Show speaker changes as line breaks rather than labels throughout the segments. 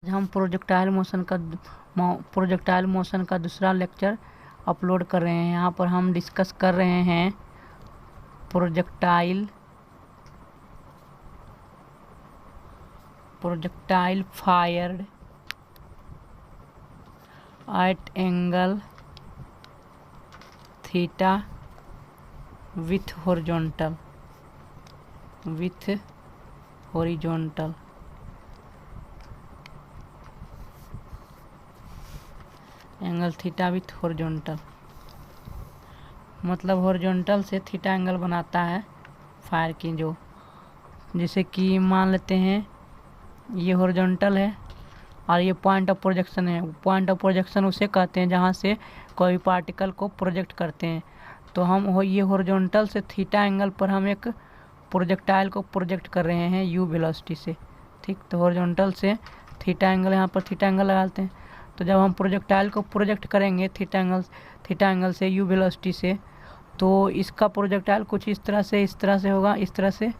हम projectile motion का दूसरा लेक्चर अपलोड कर रहे हैं। यहाँ पर हम डिस्कस कर रहे हैं projectile fired eight angle theta with horizontal angle theta with horizontal मतलब हॉरिजॉन्टल से थीटा एंगल बनाता है फायर की। जो जैसे कि मान लेते हैं ये हॉरिजॉन्टल है और ये पॉइंट ऑफ प्रोजेक्शन है। पॉइंट ऑफ प्रोजेक्शन उसे कहते हैं जहाँ से कोई पार्टिकल को प्रोजेक्ट करते हैं। तो हम ये हॉरिजॉन्टल से थीटा एंगल पर हम एक प्रोजेक्टाइल को प्रोजेक्ट कर रहे हैं यू वेलोसिटी से। ठीक, तो हॉरिजॉन्टल से थीटा एंगल, यहाँ पर थीटा एंगल लगाते हैं। तो जब हम प्रोजेक्टाइल को प्रोजेक्ट करेंगे थीटा एंगल से यू वेलोसिटी से, तो इसका प्रोजेक्टाइल कुछ इस तरह से होगा, इस तरह से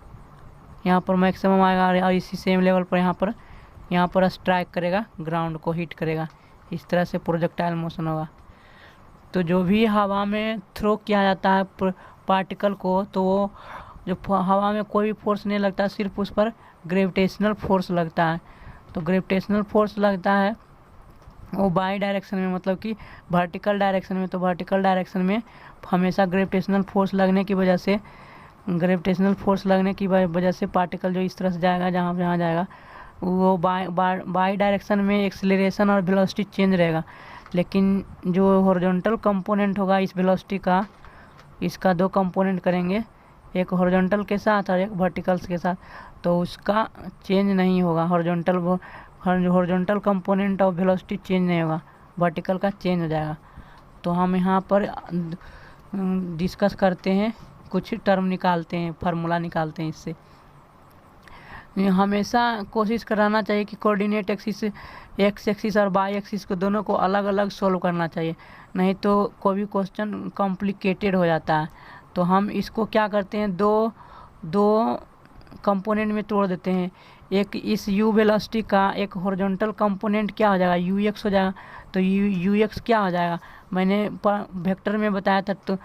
यहाँ पर मैक्सिमम आएगा और इसी सेम लेवल पर यहाँ पर स्ट्राइक करेगा, ग्राउंड को हिट करेगा। इस तरह से प्रोजेक्टाइल मोशन होगा। तो जो भी हवा में थ्रो किया जाता है पार्टिकल को, तो वो जो हवा में कोई भी फोर्स नहीं लगता, सिर्फ उस पर ग्रेविटेशनल फोर्स लगता है। तो ग्रेविटेशनल फोर्स लगता है वो बाई डायरेक्शन में, मतलब कि वर्टिकल डायरेक्शन में। तो वर्टिकल डायरेक्शन में हमेशा ग्रेविटेशनल फोर्स लगने की वजह से पार्टिकल जो इस तरह से जाएगा, जहाँ जाएगा वो बाई डायरेक्शन में एक्सेलरेशन और वेलोसिटी चेंज रहेगा। लेकिन जो हॉरिजॉन्टल कंपोनेंट होगा इस वेलोसिटी का, इसका दो कंपोनेंट करेंगे, एक हॉरिजॉन्टल के साथ और एक वर्टिकल्स के साथ, तो उसका चेंज नहीं होगा। Horizontal component of velocity change नहीं होगा, वर्टिकल का चेंज हो जाएगा। तो हम यहाँ पर डिस्कस करते हैं, कुछ टर्म निकालते हैं, फार्मूला निकालते हैं। इससे हमेशा कोशिश कराना चाहिए कि कोऑर्डिनेट एक्सिस, एक्स एक्सिस और वाई एक्सिस को दोनों को अलग अलग सोल्व करना चाहिए, नहीं तो कोई भी क्वेश्चन कॉम्प्लिकेटेड हो जाता है। तो हम इसको क्या करते हैं, दो कंपोनेंट में तोड़ देते हैं। एक इस यू वेलोसिटी का एक हॉरिजॉन्टल कंपोनेंट क्या हो जाएगा, यू एक्स हो जाएगा। तो यू एक्स क्या हो जाएगा, मैंने वेक्टर में बताया था। तो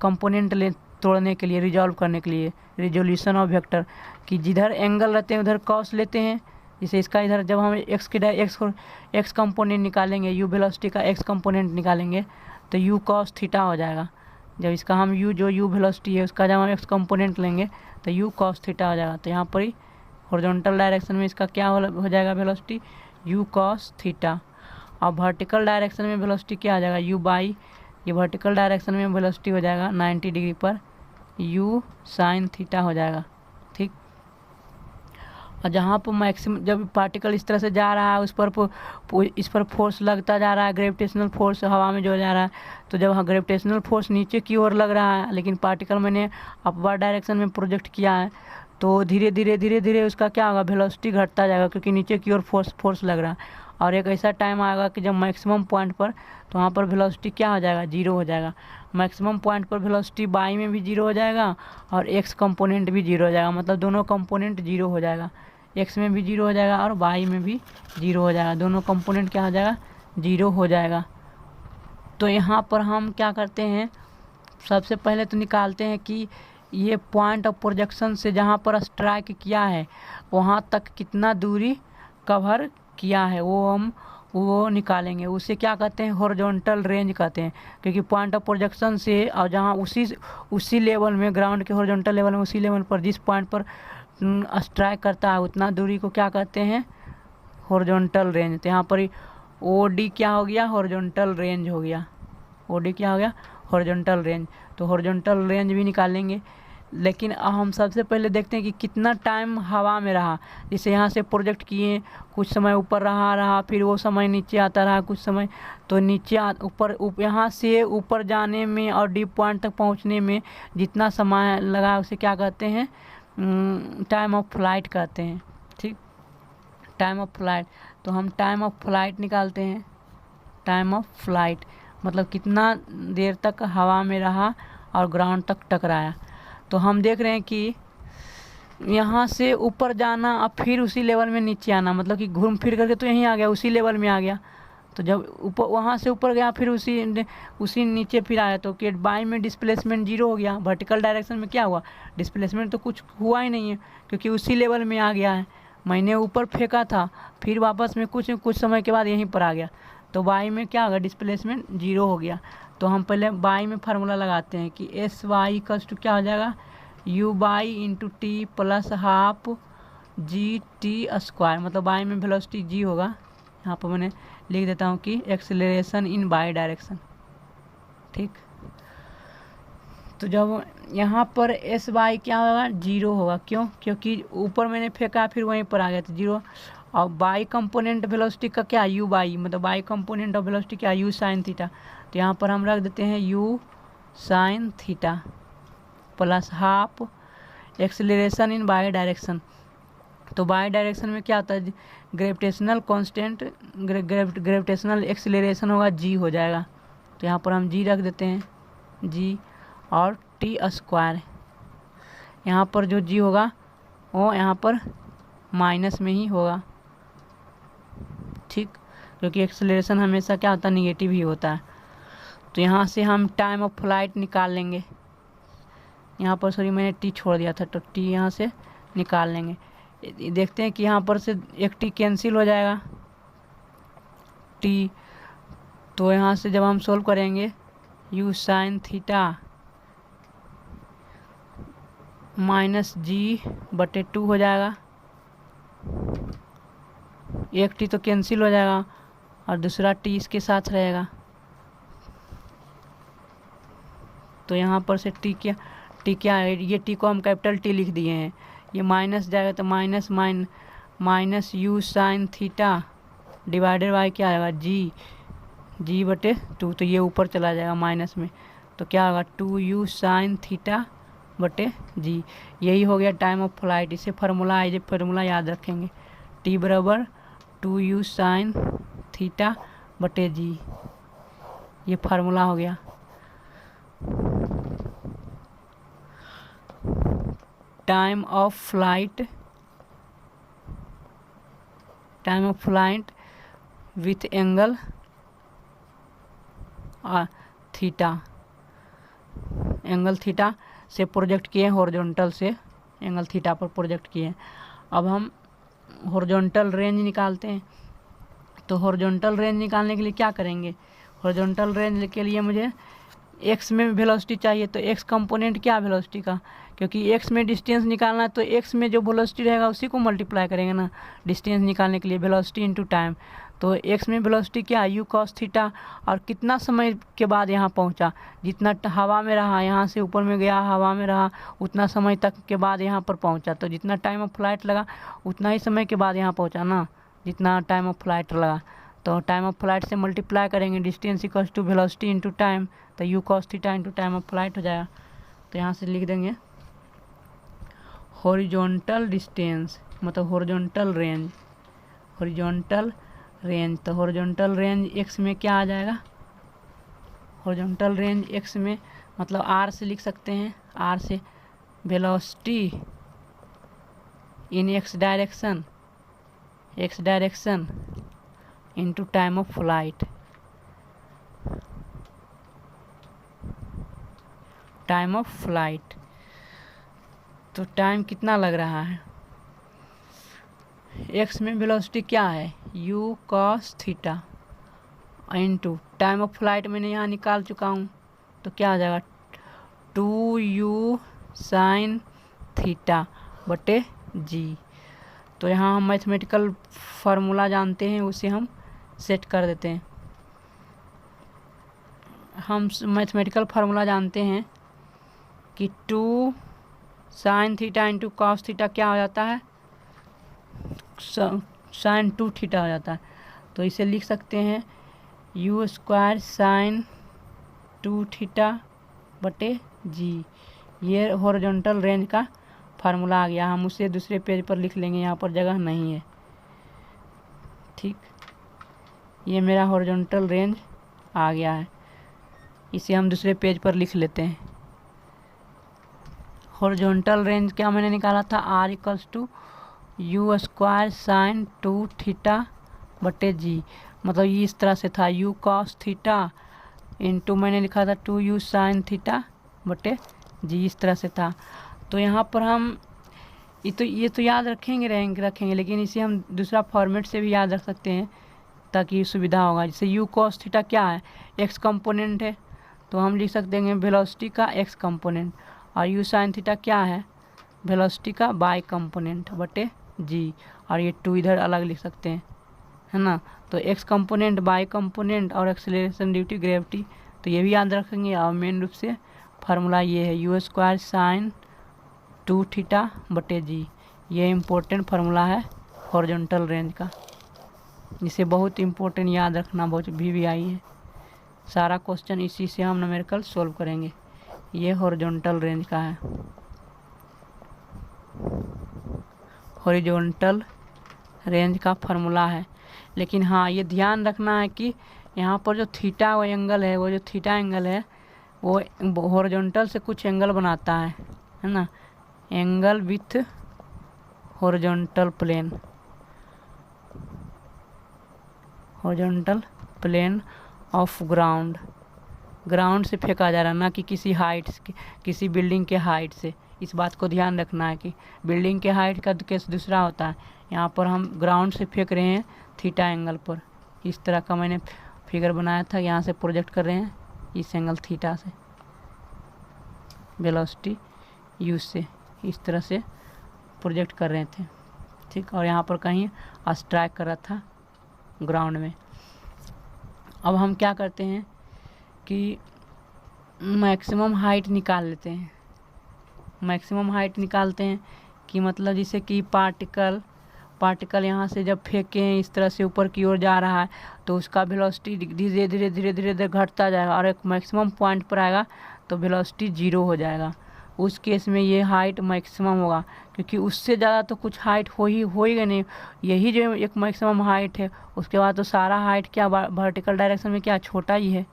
कंपोनेंट तोड़ने के लिए, रिजॉल्व करने के लिए, रिजोल्यूशन ऑफ वेक्टर, कि जिधर एंगल रहते हैं उधर कॉस लेते हैं। जैसे इसका इधर जब हम एक्स कंपोनेंट निकालेंगे, यू वेलोसिटी का एक्स कंपोनेंट निकालेंगे, तो यू कॉस थीटा हो जाएगा। जब इसका हम यू वेलोसिटी है उसका जब हम एक्स कंपोनेंट लेंगे तो यू कॉस थीटा हो जाएगा। तो यहाँ पर ही हॉरिजॉन्टल डायरेक्शन में इसका क्या हो जाएगा वेलोसिटी, यू कॉस थीटा। और वर्टिकल डायरेक्शन में वेलोसिटी क्या आ जाएगा, यू बाई, ये वर्टिकल डायरेक्शन में वेलोसिटी हो जाएगा 90 डिग्री पर यू साइन थीटा हो जाएगा। ठीक, और जहाँ पर मैक्सिमम जब पार्टिकल इस तरह से जा रहा है इस पर फोर्स लगता जा रहा है, ग्रेविटेशनल फोर्स हवा में जो जा रहा है। तो जब ग्रेविटेशनल फोर्स नीचे की ओर लग रहा है, लेकिन पार्टिकल मैंने अपवर्ड डायरेक्शन में प्रोजेक्ट किया है, तो धीरे धीरे उसका क्या होगा, वेलोसिटी घटता जाएगा, क्योंकि नीचे की ओर फोर्स लग रहा है। और एक ऐसा टाइम आएगा कि जब मैक्सिमम पॉइंट पर, तो वहाँ पर वेलोसिटी क्या हो जाएगा, जीरो हो जाएगा। मैक्सिमम पॉइंट पर वेलोसिटी बाई में भी जीरो हो जाएगा और एक्स कंपोनेंट भी जीरो हो जाएगा, मतलब दोनों कंपोनेंट जीरो हो जाएगा। एक्स में भी जीरो हो जाएगा और वाई में भी जीरो हो जाएगा, दोनों कंपोनेंट क्या हो जाएगा, जीरो हो जाएगा। तो यहाँ पर हम क्या करते हैं, सबसे पहले तो निकालते हैं कि ये पॉइंट ऑफ प्रोजेक्शन से जहाँ पर स्ट्राइक किया है वहाँ तक कितना दूरी कवर किया है, वो निकालेंगे। उसे क्या कहते हैं, हॉरिजॉन्टल रेंज कहते हैं। क्योंकि पॉइंट ऑफ प्रोजेक्शन से और जहाँ उसी लेवल में, ग्राउंड के हॉरिजॉन्टल लेवल में, उसी लेवल पर जिस पॉइंट पर स्ट्राइक करता है उतना दूरी को क्या कहते हैं, हॉरिजॉन्टल रेंज। तो यहाँ पर ओ डी क्या हो गया, हॉरिजॉन्टल रेंज हो गया। ओ डी क्या हो गया, हॉरिजॉन्टल रेंज। तो हॉरिजॉन्टल रेंज भी निकालेंगे, लेकिन हम सबसे पहले देखते हैं कि कितना टाइम हवा में रहा। जैसे यहाँ से प्रोजेक्ट किए, कुछ समय ऊपर रहा, फिर वो समय नीचे आता रहा कुछ समय, तो नीचे ऊपर यहाँ से ऊपर जाने में और डीप पॉइंट तक पहुँचने में जितना समय लगा उसे क्या कहते हैं, टाइम ऑफ फ्लाइट कहते हैं। ठीक, टाइम ऑफ फ्लाइट। तो हम टाइम ऑफ फ्लाइट निकालते हैं। टाइम ऑफ फ्लाइट मतलब कितना देर तक हवा में रहा और ग्राउंड तक टकराया। तो हम देख रहे हैं कि यहाँ से ऊपर जाना और फिर उसी लेवल में नीचे आना, मतलब कि घूम फिर करके तो यहीं आ गया, उसी लेवल में आ गया। तो जब ऊपर वहाँ से ऊपर गया फिर उसी नीचे फिर आया, तो कि बाई में डिस्प्लेसमेंट 0 हो गया। वर्टिकल डायरेक्शन में क्या हुआ, डिस्प्लेसमेंट तो कुछ हुआ ही नहीं है, क्योंकि उसी लेवल में आ गया है। मैंने ऊपर फेंका था, फिर वापस में कुछ समय के बाद यहीं पर आ गया, तो बाई में क्या होगा, डिस्प्लेसमेंट 0 हो गया। तो हम पहले बाई में फार्मूला लगाते हैं कि एस वाई इक्वल्स टू क्या हो जाएगा, you by into T plus half G T square, मतलब बाई में वेलोसिटी जी होगा। यहाँ पर मैंने लिख देता हूँ कि एक्सेलरेशन इन बाई डायरेक्शन। ठीक, तो जब यहाँ पर एस वाई क्या होगा, 0 होगा। क्यों, क्योंकि ऊपर मैंने फेंका फिर वहीं पर आ गया था 0। और बाई कंपोनेंट वेलोसिटी का क्या, यू बाई, मतलब बाई कंपोनेंट ऑफ वेलोसिटी क्या, यू साइन थीटा। तो यहाँ पर हम रख देते हैं U sine theta plus half acceleration in by direction. तो बाई डायरेक्शन में क्या होता है, ग्रेविटेशनल कांस्टेंट, ग्रेविटेशनल एक्सेलरेशन होगा, जी हो जाएगा। तो यहाँ पर हम जी रख देते हैं, जी और टी स्क्वायर। यहाँ पर जो जी होगा वो यहाँ पर माइनस में ही होगा। ठीक, क्योंकि एक्सेलरेशन हमेशा क्या होता है, निगेटिव ही होता है। तो यहाँ से हम टाइम ऑफ फ्लाइट निकाल लेंगे। यहाँ पर सॉरी मैंने टी छोड़ दिया था, तो टी यहाँ से निकाल लेंगे। देखते हैं कि यहाँ पर से एक टी कैंसिल हो जाएगा, टी। तो यहाँ से जब हम सोल्व करेंगे, यू साइन थीटा माइनस जी बटे 2 हो जाएगा। एक टी तो कैंसिल हो जाएगा और दूसरा टी इसके साथ रहेगा। तो यहाँ पर से टी क्या है, ये टी को हम कैपिटल टी लिख दिए हैं, ये माइनस जाएगा तो minus you sine theta divided by क्या आएगा, जी बटे 2। तो ये ऊपर चला जाएगा माइनस में, तो क्या होगा 2u साइन थीटा बटे जी। यही हो गया टाइम ऑफ फ्लाइट। इसे फार्मूला याद रखेंगे, टी बराबर 2u साइन थीटा बटे जी, ये फार्मूला हो गया। Time of flight with angle theta से प्रोजेक्ट किए, हॉरिजॉन्टल से एंगल थीटा पर प्रोजेक्ट किए। अब हम हॉरिजॉन्टल रेंज निकालते हैं। तो हॉरिजॉन्टल रेंज निकालने के लिए क्या करेंगे, हॉरिजॉन्टल रेंज के लिए मुझे एक्स में वेलोसिटी चाहिए। तो एक्स कंपोनेंट क्या वेलोसिटी का, क्योंकि एक्स में डिस्टेंस निकालना है, तो एक्स में जो वेलोसिटी रहेगा उसी को मल्टीप्लाई करेंगे ना, डिस्टेंस निकालने के लिए वेलोसिटी इनटू टाइम। तो एक्स में वेलोसिटी क्या है, यू कॉस थीटा, और कितना समय के बाद यहाँ पहुँचा, जितना हवा में रहा, यहाँ से ऊपर में गया हवा में रहा, उतना समय तक के बाद यहाँ पर पहुँचा। तो जितना टाइम ऑफ फ्लाइट लगा उतना ही समय के बाद यहाँ पहुँचा ना, जितना टाइम ऑफ फ्लाइट लगा। तो टाइम ऑफ फ्लाइट से मल्टीप्लाई करेंगे, distance equals to velocity into time, तो you cos theta into time of flight हो जाएगा। तो यहाँ से लिख देंगे हॉरिजॉन्टल डिस्टेंस मतलब हॉरिजॉन्टल रेंज। तो हॉरिजॉन्टल रेंज एक्स में क्या आ जाएगा, हॉरिजॉन्टल रेंज एक्स में मतलब आर से लिख सकते हैं, आर से velocity in x direction into time of flight. Time of flight, तो टाइम कितना लग रहा है, एक्स में वेलोसिटी क्या है, you cos theta into time of flight मैंने यहाँ निकाल चुका हूँ, तो क्या आ जाएगा 2u साइन थीटा बटे जी। तो यहाँ हम मैथमेटिकल फार्मूला जानते हैं, उसे हम सेट कर देते हैं। हम मैथमेटिकल फार्मूला जानते हैं कि 2 sign theta into cos theta क्या हो जाता है, साइन 2 थीटा हो जाता है। तो इसे लिख सकते हैं यू स्क्वायर साइन 2 थीटा बटे जी। ये हॉरिजॉन्टल रेंज का फार्मूला आ गया, हम उसे दूसरे पेज पर लिख लेंगे, यहाँ पर जगह नहीं है। ठीक, ये मेरा हॉरिजॉन्टल रेंज आ गया है, इसे हम दूसरे पेज पर लिख लेते हैं। हॉरिजॉन्टल रेंज क्या मैंने निकाला था, r equals to U square sine 2 theta बटे जी, मतलब ये इस तरह से था, u cos थीटा इंटू मैंने लिखा था 2u साइन थीटा बटे जी, इस तरह से था। तो यहाँ पर हम ये तो याद रखेंगे, लेकिन इसे हम दूसरा फॉर्मेट से भी याद रख सकते हैं ताकि सुविधा होगा। जैसे u cos थीटा क्या है, x कंपोनेंट है, तो हम लिख सकते हैं वेलोसिटी का x कंपोनेंट, और u साइन थीटा क्या है, वेलोसिटी का y कंपोनेंट बटे g, और ये 2 इधर अलग लिख सकते हैं, है ना। तो x कंपोनेंट, y कंपोनेंट और एक्सेलरेशन ड्यू टू ग्रेविटी, तो ये भी याद रखेंगे। और मेन रूप से फार्मूला ये है u स्क्वायर साइन 2 थीटा बटे जी, ये इम्पोर्टेंट फार्मूला है हॉरिजॉन्टल रेंज का, जिसे बहुत इम्पोर्टेंट याद रखना, बहुत भी आई है। सारा क्वेश्चन इसी से हम न्यूमेरिकल सॉल्व करेंगे। ये हॉरिजॉन्टल रेंज का है, हॉरिजॉन्टल रेंज का फार्मूला है। लेकिन हाँ, ये ध्यान रखना है कि यहाँ पर जो थीटा वो एंगल है, वो जो थीटा एंगल है वो हॉरिजॉन्टल से कुछ एंगल बनाता है ना, angle with horizontal plane, horizontal plane of ground से फेंका जा रहा है, ना कि किसी हाइट से, किसी बिल्डिंग के हाइट से। इस बात को ध्यान रखना है कि बिल्डिंग के हाइट का केस दूसरा होता है, यहाँ पर हम ग्राउंड से फेंक रहे हैं थीटा एंगल पर। इस तरह का मैंने फिगर बनाया था, यहाँ से प्रोजेक्ट कर रहे हैं इस एंगल थीटा से, वेलोसिटी यू से इस तरह से प्रोजेक्ट कर रहे थे, ठीक। और यहाँ पर कहीं स्ट्राइक कर रहा था ग्राउंड में। अब हम क्या करते हैं कि मैक्सिमम हाइट निकाल लेते हैं, मैक्सिमम हाइट निकालते हैं कि मतलब जैसे कि पार्टिकल यहाँ से जब फेंके हैं इस तरह से ऊपर की ओर जा रहा है, तो उसका वेलोसिटी धीरे धीरे घटता जाएगा, और एक मैक्सिमम पॉइंट पर आएगा तो वेलोसिटी 0 हो जाएगा। उस केस में ये हाइट मैक्सिमम होगा, क्योंकि उससे ज़्यादा तो कुछ हाइट हो ही नहीं, यही जो एक मैक्सिमम हाइट है। उसके बाद तो सारा हाइट क्या वर्टिकल डायरेक्शन में क्या छोटा ही है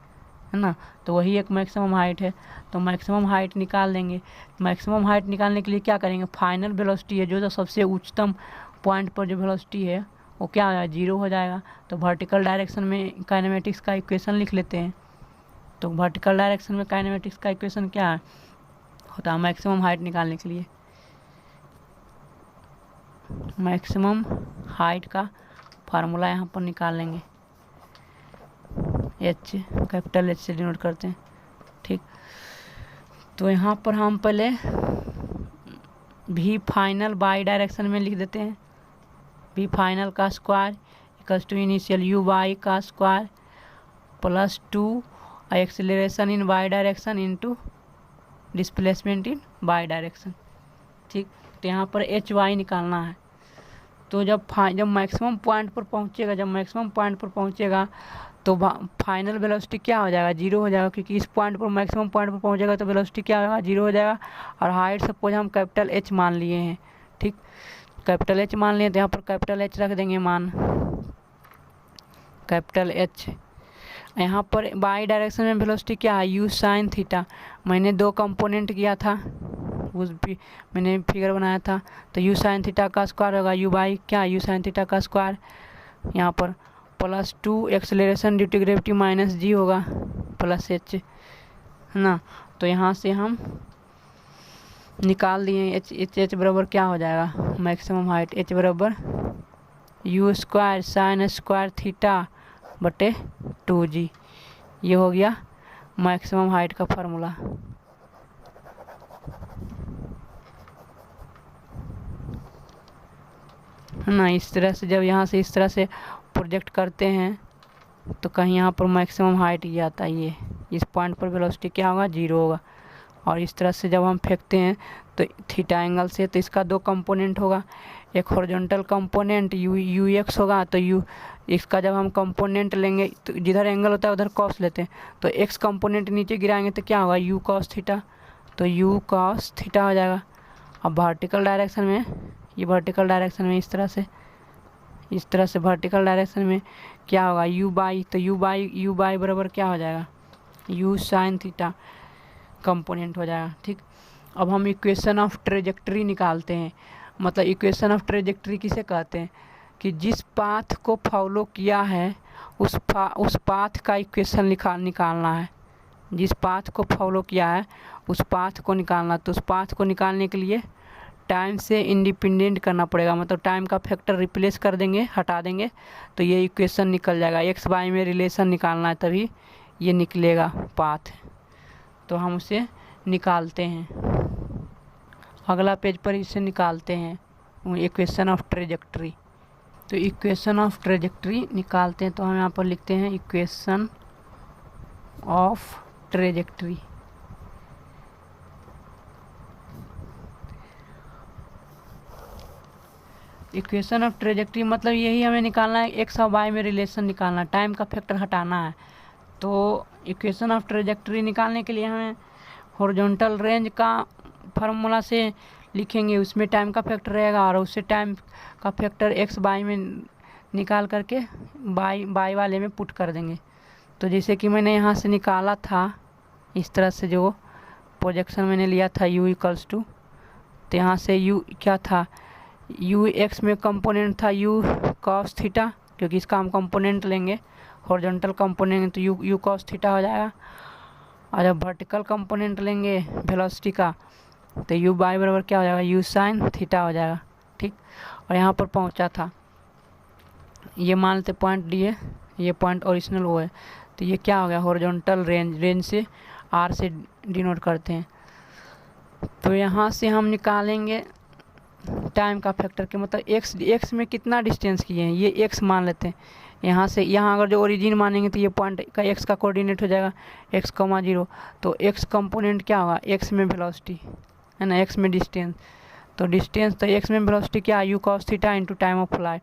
ना, तो वही एक मैक्सिमम हाइट है। तो मैक्सिमम हाइट निकाल देंगे। मैक्सिमम हाइट निकालने के लिए क्या करेंगे, फाइनल वेलोसिटी है जो सबसे उच्चतम पॉइंट पर जो वेलोसिटी है वो क्या हो जाएगा, 0 हो जाएगा। तो वर्टिकल डायरेक्शन में काइनेमेटिक्स का इक्वेशन लिख लेते हैं। तो वर्टिकल डायरेक्शन में काइनेमेटिक्स का इक्वेशन क्या है, होता है मैक्सिमम हाइट निकालने के लिए मैक्सिमम हाइट का फार्मूला यहाँ पर निकाल लेंगे, एच, कैपिटल एच से डिनोट करते हैं, ठीक। तो यहाँ पर हम पहले भी फाइनल बाई डायरेक्शन में लिख देते हैं, भी फाइनल का square equals to initial u y का square plus 2 acceleration in y direction into displacement in y direction, ठीक। तो यहाँ पर एच वाई निकालना है। तो जब मैक्सिमम पॉइंट पर पहुँचेगा तो फाइनल वेलोसिटी क्या हो जाएगा, 0 हो जाएगा, क्योंकि इस पॉइंट पर मैक्सिमम पॉइंट पर पहुँचेगा तो वेलोसिटी क्या होगा, 0 हो जाएगा। और हाइट सपोज हम कैपिटल एच मान लिए हैं, ठीक, कैपिटल एच मान लिए, तो यहाँ पर कैपिटल एच रख देंगे मान, कैपिटल एच। यहाँ पर बाई डायरेक्शन में वेलोसिटी क्या है, यू साइन थीटा। मैंने 2 कंपोनेंट किया था, उस भी मैंने फिगर बनाया था, तो यू साइन थीटा का स्क्वायर होगा यू बाई क्या, यू साइन थीटा का स्क्वायर, यहाँ पर plus 2 acceleration due to gravity minus g होगा प्लस एच, है ना। तो यहाँ से हम निकाल दिए एच बराबर क्या हो जाएगा, मैक्सिमम हाइट एच बराबर you square sine square theta बटे 2g, ये हो गया मैक्सिमम हाइट का फार्मूला। है ना। इस तरह से जब यहाँ से इस तरह से प्रोजेक्ट करते हैं तो कहीं यहाँ पर मैक्सिमम हाइट ये आता है, ये इस पॉइंट पर वेलोसिटी क्या होगा, 0 होगा। और इस तरह से जब हम फेंकते हैं तो थीटा एंगल से, तो इसका 2 कंपोनेंट होगा, एक हॉरिजॉन्टल कंपोनेंट यू एक्स होगा, तो यू इसका जब हम कंपोनेंट लेंगे तो जिधर एंगल होता है उधर कॉस लेते हैं, तो एक्स कंपोनेंट नीचे गिराएंगे तो क्या होगा, यू कॉस थीटा, तो यू कॉस थीटा हो जाएगा। अब वर्टिकल डायरेक्शन में, ये वर्टिकल डायरेक्शन में इस तरह से वर्टिकल डायरेक्शन में क्या होगा, यू बाई, तो यू बाई बराबर क्या हो जाएगा, यू साइन थीटा कंपोनेंट हो जाएगा, ठीक। अब हम इक्वेशन ऑफ ट्रेजेक्ट्री निकालते हैं। मतलब इक्वेशन ऑफ ट्रेजेक्ट्री किसे कहते हैं कि जिस पाथ को फॉलो किया है उस पाथ का इक्वेशन निकालना है। जिस पाथ को फॉलो किया है उस पाथ को निकालना। तो उस पाथ को निकालने के लिए टाइम से इंडिपेंडेंट करना पड़ेगा। मतलब टाइम का फैक्टर रिप्लेस कर देंगे, हटा देंगे, तो ये इक्वेशन निकल जाएगा। एक्स वाई में रिलेशन निकालना है तभी ये निकलेगा पाथ। तो हम उसे निकालते हैं। अगला पेज पर इसे निकालते हैं इक्वेशन ऑफ ट्रेजेक्ट्री। तो इक्वेशन ऑफ ट्रेजेक्ट्री निकालते हैं तो हम यहाँ पर लिखते हैं equation of trajectory. Equation of trajectory मतलब यही हमें निकालना है, एक्स और वाई में रिलेशन निकालना, टाइम का फैक्टर हटाना है। तो इक्वेशन ऑफ ट्रेजेक्ट्री निकालने के लिए हमें हॉरिजॉन्टल रेंज का फार्मूला से लिखेंगे, उसमें टाइम का फैक्टर रहेगा और उससे टाइम का फैक्टर एक्स वाई में निकाल करके वाई वाले में पुट कर देंगे। तो जैसे कि मैंने यहाँ से निकाला था इस तरह से, जो प्रोजेक्शन मैंने लिया था u इक्वल्स टू, तो यहाँ से u क्या था, u x में कंपोनेंट था u cos थीटा, क्योंकि इसका हम कंपोनेंट लेंगे हॉरिजॉन्टल कंपोनेंट, तो u cos थीटा हो जाएगा। और जब वर्टिकल कंपोनेंट लेंगे वेलोसिटी का तो u बाई बराबर क्या हो जाएगा, u साइन थीटा हो जाएगा। ठीक, और यहाँ पर पहुँचा था, ये मान लेते पॉइंट डी है, ये पॉइंट ओरिजिनल वो है, तो ये क्या हो गया, हॉरिजॉन्टल रेंज से r से डिनोट करते हैं। तो यहाँ से हम निकालेंगे टाइम का फैक्टर के, मतलब x में कितना डिस्टेंस किए हैं ये x मान लेते हैं। यहाँ से यहाँ अगर जो ओरिजिन मानेंगे तो ये पॉइंट का x का कोऑर्डिनेट हो जाएगा x, 0। तो x कंपोनेंट क्या होगा, x में वेलोसिटी है ना, x में डिस्टेंस, तो डिस्टेंस तो x में वेलोसिटी क्या है, u cos theta into time of flight,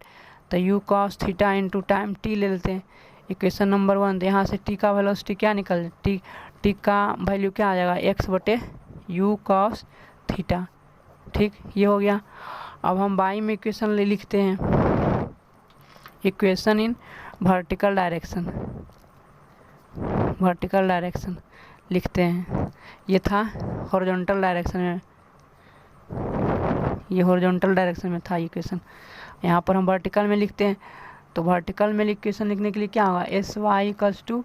तो u cos theta into time t ले लेते हैं इक्वेशन नंबर 1। तो यहाँ से t का वेलोसिटी क्या निकल, t का वैल्यू क्या आ जाएगा, x बटे u cos थीटा। ठीक, ये हो गया। अब हम बाई में इक्वेशन लिखते हैं, इक्वेशन इन वर्टिकल डायरेक्शन लिखते हैं। ये था हॉरिजॉन्टल डायरेक्शन में, ये हॉरिजॉन्टल डायरेक्शन में था इक्वेशन। यहाँ पर हम वर्टिकल में लिखते हैं, तो वर्टिकल में इक्वेशन लिखने के लिए क्या होगा, S Y equals to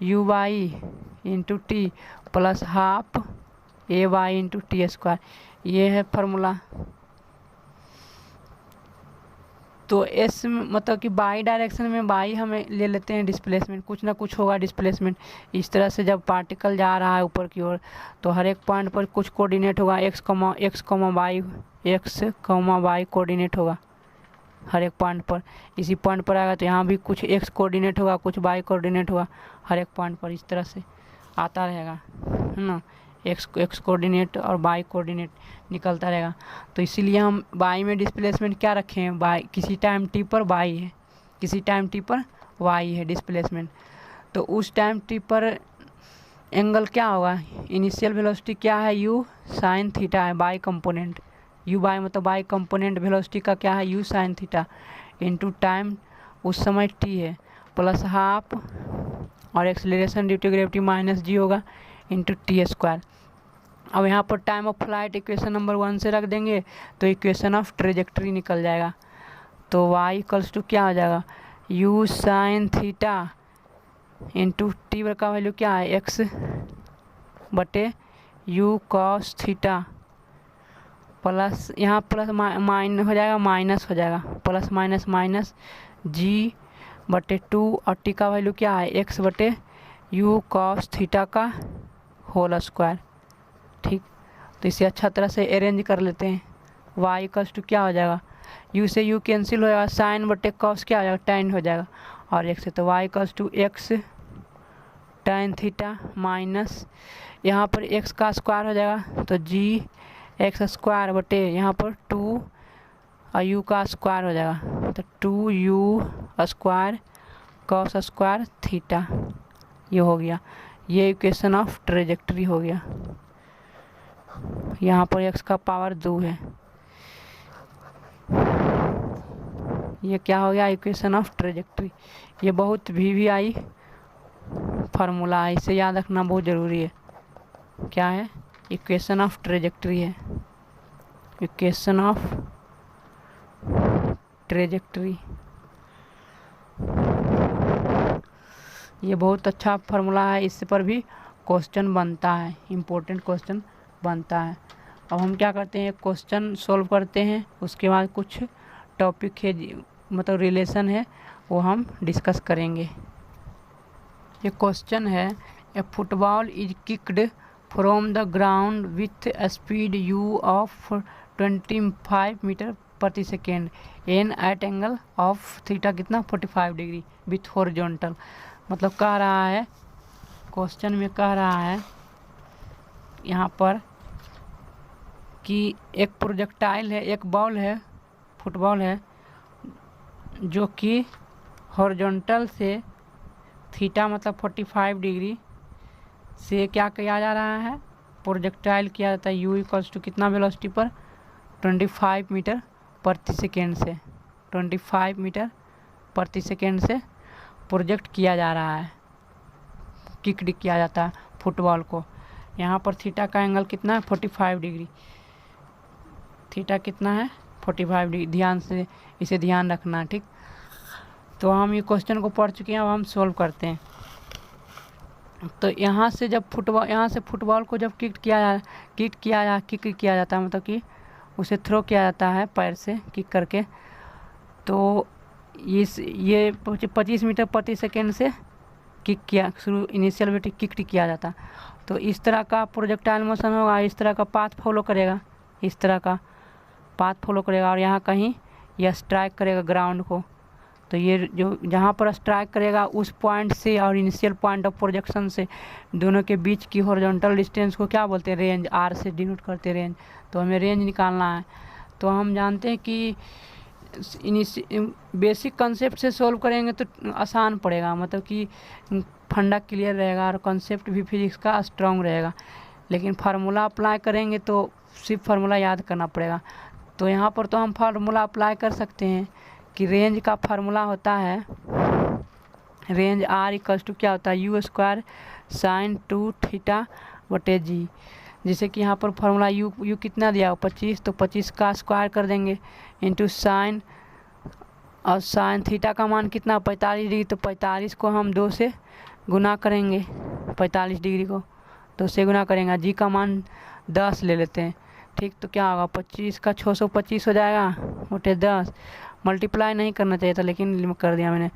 U Y into T plus half A Y into T square, ये है फार्मूला। तो एस मतलब कि बाई डायरेक्शन में बाई हमें ले लेते हैं डिस्प्लेसमेंट, कुछ ना कुछ होगा डिस्प्लेसमेंट। इस तरह से जब पार्टिकल जा रहा है ऊपर की ओर तो हर एक पॉइंट पर कुछ कोऑर्डिनेट होगा, एक्स कॉमा वाई कोऑर्डिनेट होगा हर एक पॉइंट पर। इसी पॉइंट पर आएगा तो यहाँ भी कुछ एक्स कोऑर्डिनेट होगा, कुछ वाई कोऑर्डिनेट होगा हर एक पॉइंट पर, इस तरह से आता रहेगा, है ना। एक्स कोऑर्डिनेट और वाई कोऑर्डिनेट निकलता रहेगा। तो इसीलिए हम वाई में डिस्प्लेसमेंट क्या रखे हैं, वाई किसी टाइम टी पर वाई है, किसी टाइम टी पर वाई है डिस्प्लेसमेंट। तो उस टाइम टी पर एंगल क्या होगा, इनिशियल वेलोसिटी क्या है, u साइन थीटा है, बाई कंपोनेंट u बाई मतलब बाई कंपोनेंट वेलोसिटी का क्या है, u sine theta into time उस समय t है प्लस हाफ और acceleration due to gravity minus g होगा इंटू टी स्क्वायर। अब यहाँ पर time of flight equation number 1 से रख देंगे तो इक्वेशन ऑफ ट्रेजेक्ट्री निकल जाएगा। तो y इक्वल्स टू क्या हो जाएगा, u sine theta into T का वैल्यू क्या है, x बटे u cos थीटा प्लस यहाँ प्लस माइन हो जाएगा, माइनस हो जाएगा, प्लस माइनस माइनस g बटे 2 और t का वैल्यू क्या है, x बटे u cos थीटा का होल स्क्वायर। ठीक, तो इसे अच्छा तरह से अरेंज कर लेते हैं। y इक्वल्स टू क्या हो जाएगा, u से u कैंसिल हो जाएगा, साइन बटे cos क्या हो जाएगा, tan हो जाएगा और x से, तो y equals to x tan theta minus यहाँ पर x का स्क्वायर हो जाएगा तो g x स्क्वायर बटे यहाँ पर 2 और u का स्क्वायर हो जाएगा तो 2u square cos square theta, ये हो गया। ये इक्वेशन ऑफ ट्रेजेक्ट्री हो गया। यहाँ पर x का पावर 2 है, ये क्या हो गया, इक्वेशन ऑफ ट्रेजेक्ट्री। ये बहुत VVI फार्मूला है, इसे याद रखना बहुत ज़रूरी है। क्या है, इक्वेशन ऑफ ट्रेजेक्ट्री है, इक्वेशन ऑफ ट्रेजेक्ट्री। ये बहुत अच्छा फार्मूला है, इस पर भी क्वेश्चन बनता है, इम्पोर्टेंट क्वेश्चन बनता है। अब हम क्या करते हैं, क्वेश्चन सॉल्व करते हैं, उसके बाद कुछ टॉपिक है मतलब रिलेशन है वो हम डिस्कस करेंगे। ये क्वेश्चन है, a football is kicked from the ground with speed u of 25 metre प्रति second an at angle of theta कितना 45 डिग्री विथ हॉरिजॉन्टल। मतलब कह रहा है, क्वेश्चन में कह रहा है यहाँ पर कि एक प्रोजेक्टाइल है, एक बॉल है, फुटबॉल है, जो कि हॉरिजॉन्टल से थीटा मतलब 45 डिग्री से क्या किया जा रहा है, प्रोजेक्टाइल किया जाता है u इक्वल्स टू कितना वेलोसिटी पर 25 मीटर प्रति सेकेंड से, 25 मीटर प्रति सेकेंड से प्रोजेक्ट किया जा रहा है, किक्ड किया जाता है फुटबॉल को। यहाँ पर थीटा का एंगल कितना है 45 डिग्री, थीटा कितना है 45 डिग्री, ध्यान से इसे ध्यान रखना, ठीक। तो हम ये क्वेश्चन को पढ़ चुके हैं, अब हम सॉल्व करते हैं। तो यहाँ से जब फुटबॉल को जब किक किया जाता है मतलब कि उसे थ्रो किया जाता है पैर से किक करके, तो ये 25 मीटर प्रति सेकेंड से किक किया शुरू इनिशियल वेट किक किया जाता। तो इस तरह का प्रोजेक्टाइल मोशन होगा, इस तरह का पाथ फॉलो करेगा, इस तरह का पाथ फॉलो करेगा और यहाँ कहीं यह स्ट्राइक करेगा ग्राउंड को। तो ये जो जहाँ पर स्ट्राइक करेगा उस पॉइंट से और इनिशियल पॉइंट ऑफ प्रोजेक्शन से दोनों के बीच की हॉरिजॉन्टल डिस्टेंस को क्या बोलते हैं, रेंज, आर से डिनोट करते हैं रेंज। तो हमें रेंज निकालना है। तो हम जानते हैं कि बेसिक कंसेप्ट से सॉल्व करेंगे तो आसान पड़ेगा, मतलब कि फंडा क्लियर रहेगा और कंसेप्ट भी फिजिक्स का स्ट्रांग रहेगा। लेकिन फार्मूला अप्लाई करेंगे तो सिर्फ फार्मूला याद करना पड़ेगा। तो यहाँ पर तो हम फार्मूला अप्लाई कर सकते हैं कि रेंज का फार्मूला होता है, रेंज आर इक्वल्स टू क्या होता है, यू स्क्वायर साइन 2 थीटा बटे जी। जैसे कि यहाँ पर फार्मूला यू कितना दिया हो 25, तो 25 का स्क्वायर कर देंगे इंटू साइन, और साइन थीटा का मान कितना 45 डिग्री, तो 45 को हम 2 से गुना करेंगे, 45 डिग्री को 2 से गुना करेंगे। जी का मान 10 ले लेते हैं, ठीक। तो क्या होगा 25 का 625 हो जाएगा बटे 10, मल्टीप्लाई नहीं करना चाहिए था लेकिन कर दिया मैंने।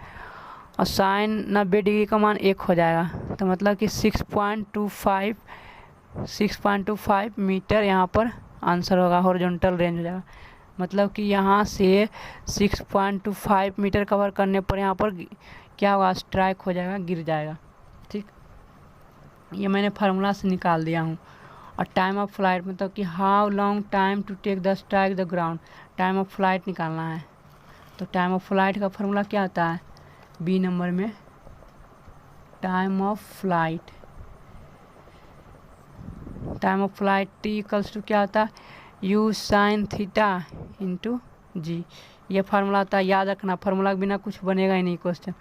और साइन 90 डिग्री का मान 1 हो जाएगा, तो मतलब कि 6.25 मीटर यहाँ पर आंसर होगा, हॉरिजॉन्टल रेंज हो जाएगा। मतलब कि यहाँ से 6.25 मीटर कवर करने पर यहाँ पर क्या होगा, स्ट्राइक हो जाएगा, गिर जाएगा, ठीक। ये मैंने फार्मूला से निकाल दिया हूँ। और टाइम ऑफ फ्लाइट मतलब कि how long time to take the strike the ground, time of flight निकालना है। तो टाइम ऑफ फ्लाइट का फार्मूला क्या आता है, बी नंबर में time of flight T equals to क्या होता है, U sine theta into G. ये फार्मूला आता है, याद रखना, फार्मूला के बिना कुछ बनेगा ही नहीं क्वेश्चन,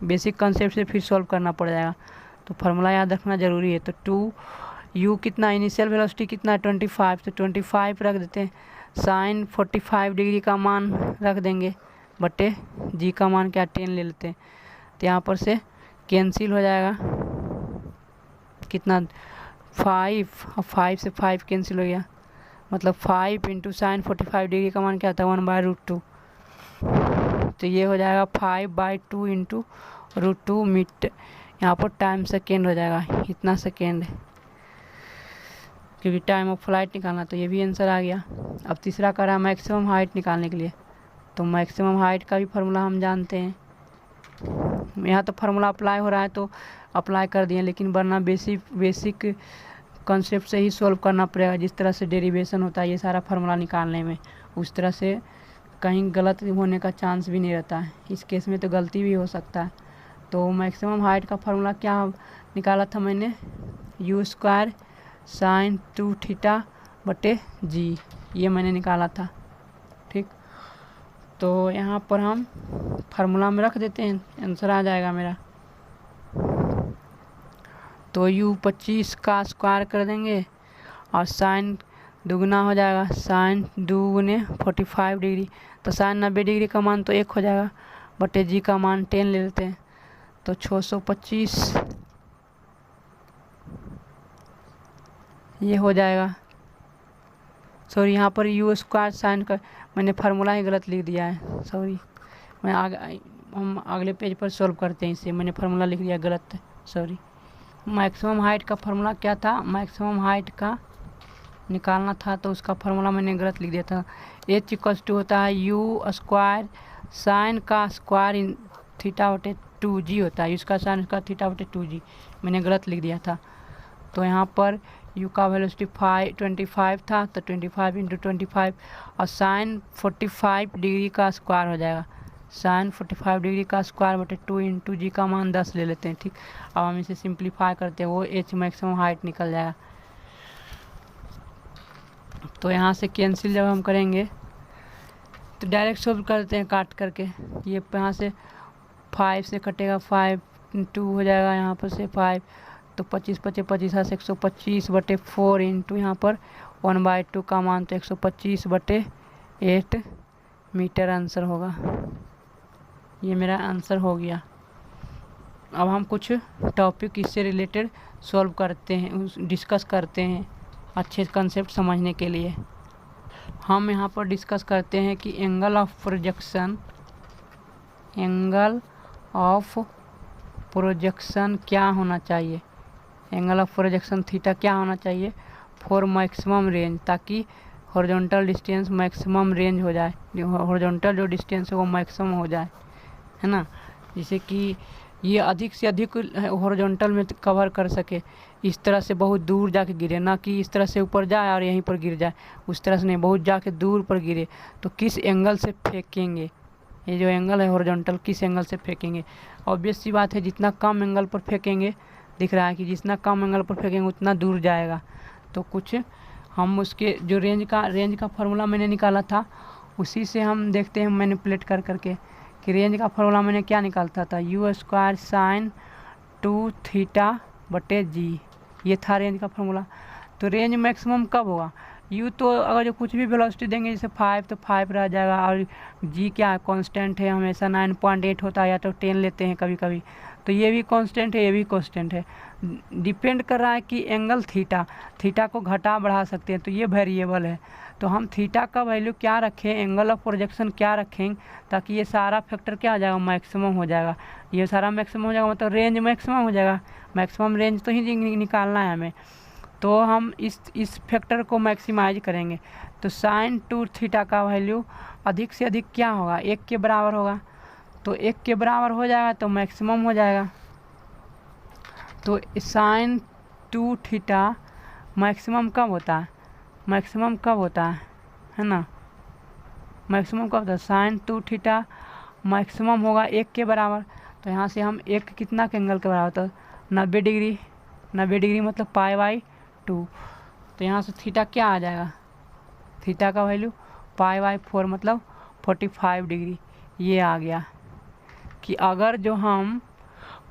बेसिक कंसेप्ट से फिर सॉल्व करना पड़ जाएगा। तो फार्मूला याद रखना ज़रूरी है। तो 2 यू कितना, इनिशियल वेलोसिटी कितना 25, तो 25 रख देते हैं, साइन 45 डिग्री का मान रख देंगे बटे जी का मान क्या 10 ले लेते हैं। तो यहाँ पर से कैंसिल हो जाएगा, कितना 5, और 5 से 5 कैंसिल हो गया, मतलब 5 इंटू साइन 45 डिग्री का मान क्या आता है 1/√2। तो ये हो जाएगा 5/2 इंटू √2 मीटर। यहाँ पर टाइम सेकेंड हो जाएगा, इतना सेकेंड है, क्योंकि टाइम ऑफ फ्लाइट निकालना। तो ये भी आंसर आ गया। अब तीसरा कर रहा है मैक्सिमम हाइट निकालने के लिए। तो मैक्सिमम हाइट का भी फार्मूला हम जानते हैं, यहाँ तो फार्मूला अप्लाई हो रहा है तो अप्लाई कर दिए, लेकिन वरना बेसिक कॉन्सेप्ट से ही सॉल्व करना पड़ेगा। जिस तरह से डेरिवेशन होता है ये सारा फार्मूला निकालने में, उस तरह से कहीं गलत होने का चांस भी नहीं रहता है। इस केस में तो गलती भी हो सकता है। तो मैक्सिमम हाइट का फार्मूला क्या निकाला था मैंने, यू स्क्वायर साइन 2 थीटा बटे जी, ये मैंने निकाला था, ठीक। तो यहाँ पर हम फार्मूला में रख देते हैं, आंसर आ जाएगा मेरा। तो u 25 का स्क्वायर कर देंगे और साइन दुगना हो जाएगा, साइन 2 गुने 45 डिग्री, तो साइन 90 डिग्री का मान तो 1 हो जाएगा, बटे जी का मान 10 ले लेते हैं, तो 625 ये हो जाएगा। सॉरी, यहाँ पर यू स्क्वायर साइन का मैंने फार्मूला ही गलत लिख दिया है, सॉरी। मैं हम अगले पेज पर सॉल्व करते हैं इसे, मैंने फार्मूला लिख दिया गलत है, सॉरी। मैक्सिमम हाइट का फार्मूला क्या था, मैक्सिमम हाइट का निकालना था, तो उसका फार्मूला मैंने गलत लिख दिया था। एच इक्वल्स टू होता है यू स्क्वायर साइन का स्क्वायर इन थीटा बटे 2g होता है, इसका साइन इसका थीटा बटे 2g, मैंने गलत लिख दिया था। तो यहाँ पर u का वेलोसिटी 25 था, तो 25 इंटू 25 और साइन 45 डिग्री का स्क्वायर हो जाएगा, साइन 45 डिग्री का स्क्वायर बटे 2 इंटू जी का मान 10 ले लेते हैं, ठीक। अब हम इसे सिंप्लीफाई करते हैं, वो एच मैक्सिमम हाइट निकल जाएगा। तो यहाँ से कैंसिल जब हम करेंगे तो डायरेक्ट सॉल्व करते हैं काट करके, ये यहाँ से 5 से कटेगा, 5 2 हो जाएगा, यहाँ पर से 5, तो 25 25 25 125 बटे 4 इंटू यहाँ पर 1/2 का मान, तो 125 बटे 8 मीटर आंसर होगा। ये मेरा आंसर हो गया। अब हम कुछ टॉपिक इससे रिलेटेड सॉल्व करते हैं, डिस्कस करते हैं अच्छे कंसेप्ट समझने के लिए। हम यहाँ पर डिस्कस करते हैं कि एंगल ऑफ प्रोजेक्शन क्या होना चाहिए, एंगल ऑफ प्रोजेक्शन थीटा क्या होना चाहिए फॉर मैक्सिमम रेंज, ताकि हॉरिजॉन्टल डिस्टेंस मैक्सिमम रेंज हो जाए, हॉरिजॉन्टल जो डिस्टेंस है वो मैक्सिमम हो जाए, है ना। जैसे कि ये अधिक से अधिक हॉरिजॉन्टल में कवर कर सके, इस तरह से बहुत दूर जाके गिरे, ना कि इस तरह से ऊपर जाए और यहीं पर गिर जाए, उस तरह से नहीं, बहुत जाके दूर पर गिरे। तो किस एंगल से फेंकेंगे, ये जो एंगल है हॉरिजॉन्टल, किस एंगल से फेंकेंगे। ऑब्वियस सी बात है, जितना कम एंगल पर फेंकेंगे, दिख रहा है कि जितना कम एंगल पर फेंकेंगे उतना दूर जाएगा। तो कुछ हम उसके जो रेंज का फार्मूला मैंने निकाला था, उसी से हम देखते हैं मैनिपुलेट कर करके कि रेंज का फार्मूला मैंने क्या निकालता था, यू स्क्वायर साइन 2 थीटा बटे जी, ये था रेंज का फार्मूला। तो रेंज मैक्सिमम कब होगा, यू तो अगर जो कुछ भी वेलोसिटी देंगे जैसे 5 तो 5 रह जाएगा, और जी क्या है कांस्टेंट है, हमेशा 9.8 होता है, या तो 10 लेते हैं कभी कभी, तो ये भी कांस्टेंट है, ये भी कांस्टेंट है। डिपेंड कर रहा है कि एंगल थीटा को घटा बढ़ा सकते हैं, तो ये वेरिएबल है। तो हम थीटा का वैल्यू क्या रखें, एंगल ऑफ प्रोजेक्शन क्या रखें, ताकि ये सारा फैक्टर क्या हो जाएगा, मैक्सिमम हो जाएगा। ये सारा मैक्सिमम हो जाएगा, मतलब रेंज मैक्सिमम हो जाएगा। मैक्सिमम रेंज तो ही निकालना है हमें, तो हम इस फैक्टर को मैक्सिमाइज करेंगे। तो साइन 2 थीटा का वैल्यू अधिक से अधिक क्या होगा, 1 के बराबर होगा, तो 1 के बराबर हो जाएगा तो मैक्सिमम हो जाएगा। तो साइन 2 थीटा मैक्सिमम कब होता है, मैक्सिमम कब होता है ना, मैक्सिमम कब होता है, साइन 2 थीटा मैक्सिमम होगा 1 के बराबर। तो यहाँ से हम 1 कितना के एंगल के बराबर, तो 90 डिग्री, 90 डिग्री मतलब π/2। तो यहाँ से थीटा क्या आ जाएगा, थीटा का वैल्यू π/4 मतलब 45 डिग्री। ये आ गया कि अगर जो हम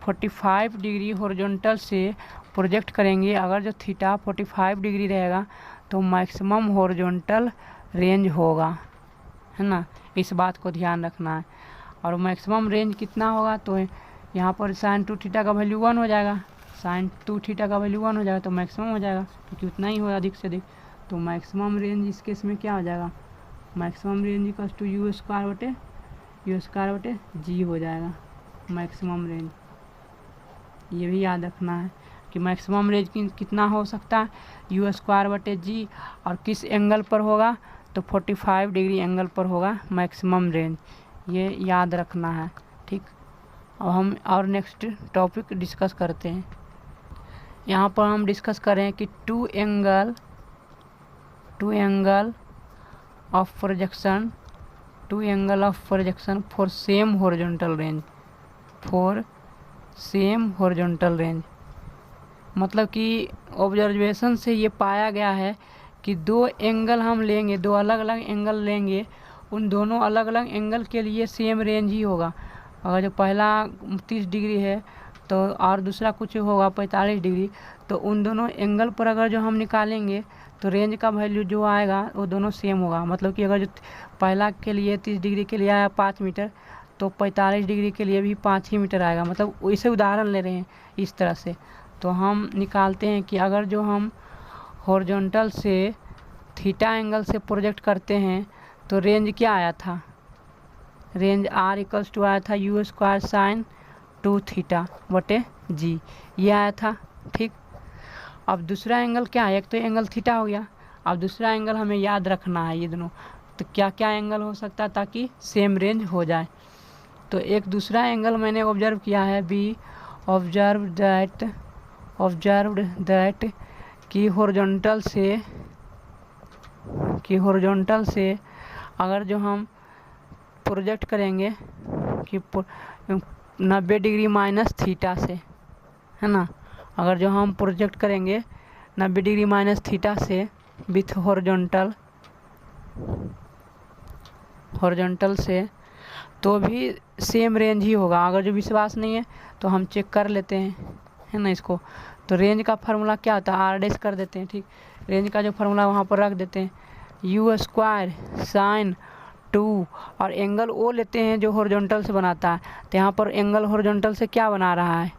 45 डिग्री हॉरिजॉन्टल से प्रोजेक्ट करेंगे, अगर जो थीटा 45 डिग्री रहेगा तो मैक्सिमम हॉरिजॉन्टल रेंज होगा, है ना। इस बात को ध्यान रखना है। और मैक्सिमम रेंज कितना होगा, तो यहाँ पर साइन 2 थीटा का वैल्यू 1 हो जाएगा, साइन 2 थीटा का वैल्यू 1 हो जाएगा, तो मैक्सिमम हो जाएगा, क्योंकि उतना ही हो अधिक से अधिक। तो मैक्सिमम रेंज इस केस में क्या हो जाएगा, maximum range equals to U square बटे जी हो जाएगा मैक्सिमम रेंज। ये भी याद रखना है कि मैक्सिमम रेंज कितना हो सकता है, यू स्क्वायर बटे जी, और किस एंगल पर होगा, तो 45 डिग्री एंगल पर होगा मैक्सिमम रेंज। ये याद रखना है, ठीक। अब हम और नेक्स्ट टॉपिक डिस्कस करते हैं। यहाँ पर हम डिस्कस करें कि two angle of projection for same horizontal range, मतलब कि ऑब्जर्वेशन से ये पाया गया है कि दो एंगल हम लेंगे, दो अलग अलग एंगल लेंगे, उन दोनों अलग अलग एंगल के लिए सेम रेंज ही होगा। अगर जो पहला 30 डिग्री है तो और दूसरा कुछ होगा 45 डिग्री। तो उन दोनों एंगल पर अगर जो हम निकालेंगे तो रेंज का वैल्यू जो आएगा वो दोनों सेम होगा। मतलब कि अगर जो पहला के लिए 30 डिग्री के लिए आया 5 मीटर, तो 45 डिग्री के लिए भी 5 ही मीटर आएगा। मतलब इसे उदाहरण ले रहे हैं इस तरह से। तो हम निकालते हैं कि अगर जो हम हॉरिजॉन्टल से थीटा एंगल से प्रोजेक्ट करते हैं तो रेंज क्या आया था, रेंज R इक्वल्स टू आया था U स्क्वायर साइन 2 थीटा बटे जी, ये आया था। ठीक, अब दूसरा एंगल क्या है, एक तो एंगल थीटा हो गया, अब दूसरा एंगल हमें याद रखना है ये दोनों। तो क्या क्या एंगल हो सकता है ताकि सेम रेंज हो जाए। तो एक दूसरा एंगल मैंने ऑब्जर्व किया है, बी ऑब्जर्व्ड दैट कि हॉरिजॉन्टल से अगर जो हम प्रोजेक्ट करेंगे कि 90 डिग्री माइनस थीटा से, है ना, अगर जो हम प्रोजेक्ट करेंगे 90 डिग्री माइनस थीटा से विथ हॉरिजॉन्टल से, तो भी सेम रेंज ही होगा। अगर जो विश्वास नहीं है तो हम चेक कर लेते हैं, है ना इसको। तो रेंज का फार्मूला क्या होता है, आर डैश कर देते हैं। ठीक, रेंज का जो फार्मूला वहाँ पर रख देते हैं, U स्क्वायर साइन 2 और एंगल ओ लेते हैं जो हॉरिजॉन्टल से बनाता है। तो यहाँ पर एंगल हॉरिजॉन्टल से क्या बना रहा है,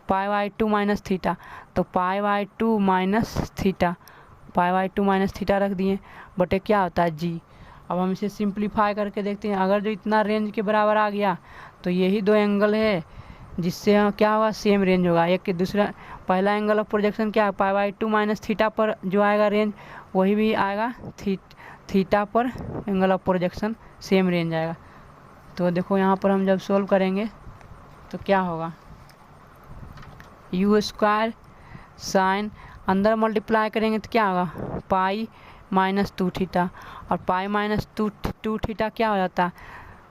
π/2 माइनस थीटा। तो π/2 माइनस थीटा रख दिए बटे क्या होता है जी। अब हम इसे सिंप्लीफाई करके देखते हैं। अगर जो इतना रेंज के बराबर आ गया तो यही दो एंगल है जिससे क्या होगा, सेम रेंज होगा। एक के दूसरा पहला एंगल ऑफ प्रोजेक्शन क्या है, π/2 माइनस थीटा पर जो आएगा रेंज वही भी आएगा थीटा पर angle of projection same range आएगा। तो देखो यहाँ पर हम जब सोल्व करेंगे तो क्या होगा, U स्क्वायर साइन अंदर मल्टीप्लाई करेंगे तो क्या होगा, π-2 थीटा, और π-2 थीटा क्या हो जाता है,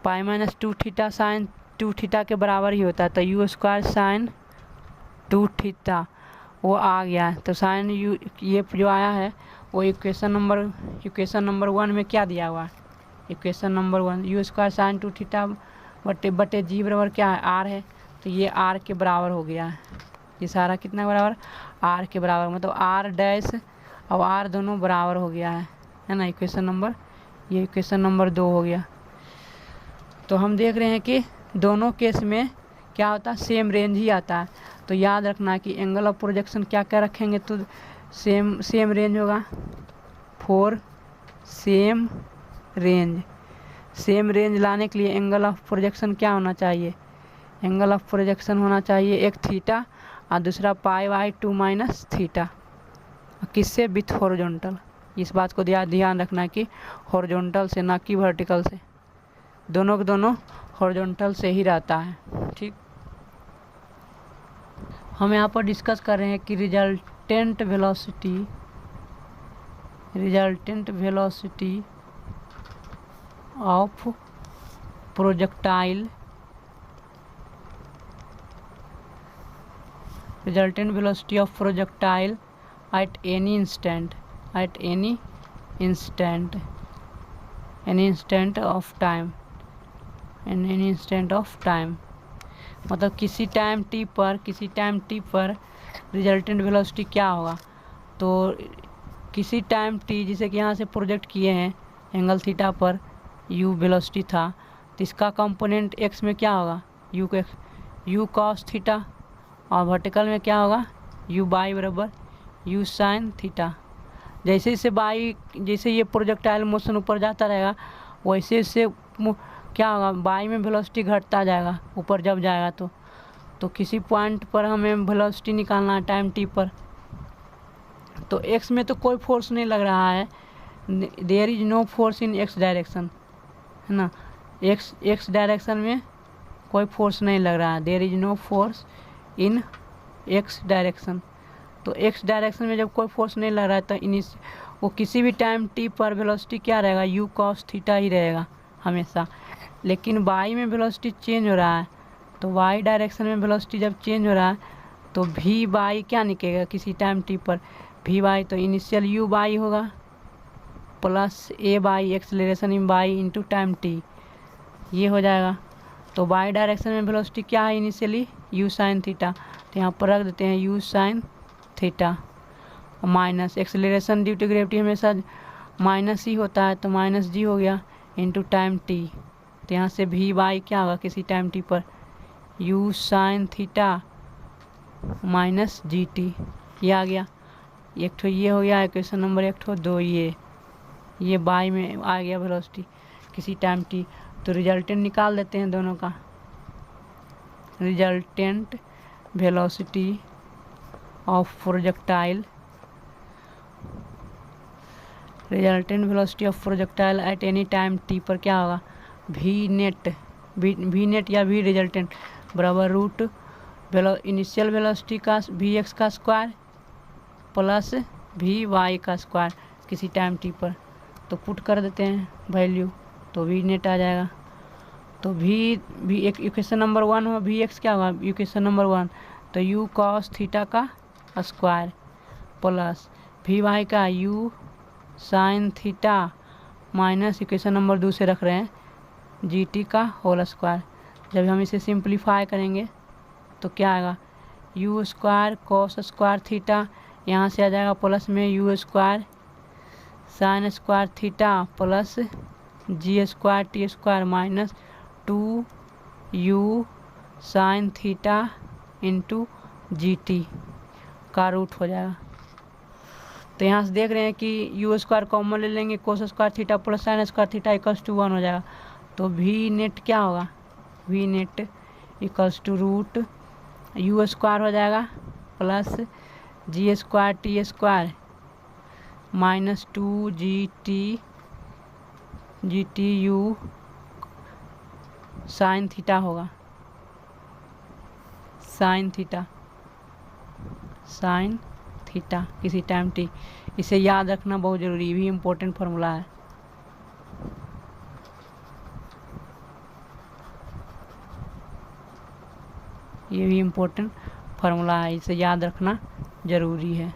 π-2 थीटा साइन 2 थीटा के बराबर ही होता है। तो U स्क्वायर साइन 2 थीटा वो आ गया। तो साइन यू ये जो आया है वो इक्वेशन नंबर 1 में क्या दिया हुआ है, equation number 1 U square sine 2 theta बटे जी बराबर क्या है, R है। तो ये R के बराबर हो गया है, ये सारा कितना बराबर, R के बराबर, मतलब R डैश और R दोनों बराबर हो गया है ना। इक्वेशन नंबर, ये इक्वेशन नंबर 2 हो गया। तो हम देख रहे हैं कि दोनों केस में क्या होता है, सेम रेंज ही आता है। तो याद रखना कि एंगल ऑफ प्रोजेक्शन क्या क्या रखेंगे तो सेम रेंज होगा, फॉर सेम रेंज लाने के लिए एंगल ऑफ प्रोजेक्शन क्या होना चाहिए, एंगल ऑफ प्रोजेक्शन होना चाहिए एक थीटा और दूसरा π/2 माइनस थीटा, किससे, विथ हॉरिजॉन्टल। इस बात को ध्यान रखना कि हॉरिजॉन्टल से, ना कि वर्टिकल से, दोनों के दोनों हॉरिजॉन्टल से ही रहता है। ठीक, हम यहाँ पर डिस्कस कर रहे हैं कि resultant velocity of projectile at any instant of time, मतलब किसी टाइम टी पर रिजल्टेंट वेलोसिटी क्या होगा। तो किसी टाइम टी, जिसे कि यहाँ से प्रोजेक्ट किए हैं एंगल थीटा पर u वेलोसिटी था, तो इसका कंपोनेंट x में क्या होगा, u cos थीटा, और वर्टिकल में क्या होगा, u बाई बराबर u साइन थीटा। जैसे ये प्रोजेक्टाइल मोशन ऊपर जाता रहेगा वैसे इससे क्या होगा, बाई में वेलोसिटी घटता जाएगा ऊपर जब जाएगा। तो किसी पॉइंट पर हमें वेलोसिटी निकालना है टाइम टी पर, तो x में तो कोई फोर्स नहीं लग रहा है, there is no force in x direction, है ना, x डायरेक्शन में कोई फोर्स नहीं लग रहा है, there is no force in x direction. तो x डायरेक्शन में जब कोई फोर्स नहीं लग रहा है तो वो किसी भी टाइम t पर वेलोसिटी क्या रहेगा, u cos थीटा ही रहेगा हमेशा। लेकिन y में वेलोसिटी चेंज हो रहा है, तो y डायरेक्शन में वेलोसिटी जब चेंज हो रहा है तो v बाई क्या निकलेगा किसी टाइम t पर, v बाई, तो इनिशियल u बाई होगा plus a by acceleration in by into time t, ये हो जाएगा। तो बाई डायरेक्शन में वेलोसिटी क्या है इनिशियली, यू साइन थीटा, तो यहाँ पर रख देते हैं U sine theta minus acceleration due to gravity हमेशा माइनस ही होता है, तो माइनस जी हो गया इंटू टाइम टी, तो यहाँ से वी बाई क्या होगा किसी टाइम टी पर you sine theta minus G T, ये आ गया। एक ठो ये हो गया इक्वेशन नंबर 1 ठो 2, ये बाई में आ गया वेलोसिटी किसी टाइम टी। तो रिजल्टेंट निकाल देते हैं दोनों का, resultant velocity of projectile, resultant velocity of projectile at any time T पर क्या होगा वी नेट या वी रिजल्टेंट बराबर रूट इनिशियल वेलोसिटी का वी एक्स का स्क्वायर प्लस वी वाई का स्क्वायर किसी टाइम टी पर। तो पुट कर देते हैं वैल्यू, तो वी नेट आ जाएगा। तो वी एक इक्वेशन नंबर 1 हो, वी एक्स क्या होगा इक्वेशन नंबर 1, तो यू कॉस थीटा का स्क्वायर प्लस वी वाई का U sine theta minus equation number 2 से रख रहे हैं जी टी का होल स्क्वायर। जब हम इसे सिंप्लीफाई करेंगे तो क्या आएगा U square cos square theta, यहाँ से आ जाएगा प्लस में U square sine square theta plus जी square T square minus 2 U sine theta into G T का रूट हो जाएगा। तो यहाँ से देख रहे हैं कि यू स्क्वायर कॉमन ले लेंगे, cos square theta plus sine square theta equals to 1 हो जाएगा। तो वी नेट क्या होगा v net equals to root u square हो जाएगा प्लस जी square T square minus 2 g t u sine theta होगा, साइन थीटा किसी टाइम टी। इसे याद रखना बहुत ज़रूरी, भी इम्पोर्टेंट फार्मूला है। ये भी इम्पोर्टेंट फार्मूला है, इसे याद रखना ज़रूरी है।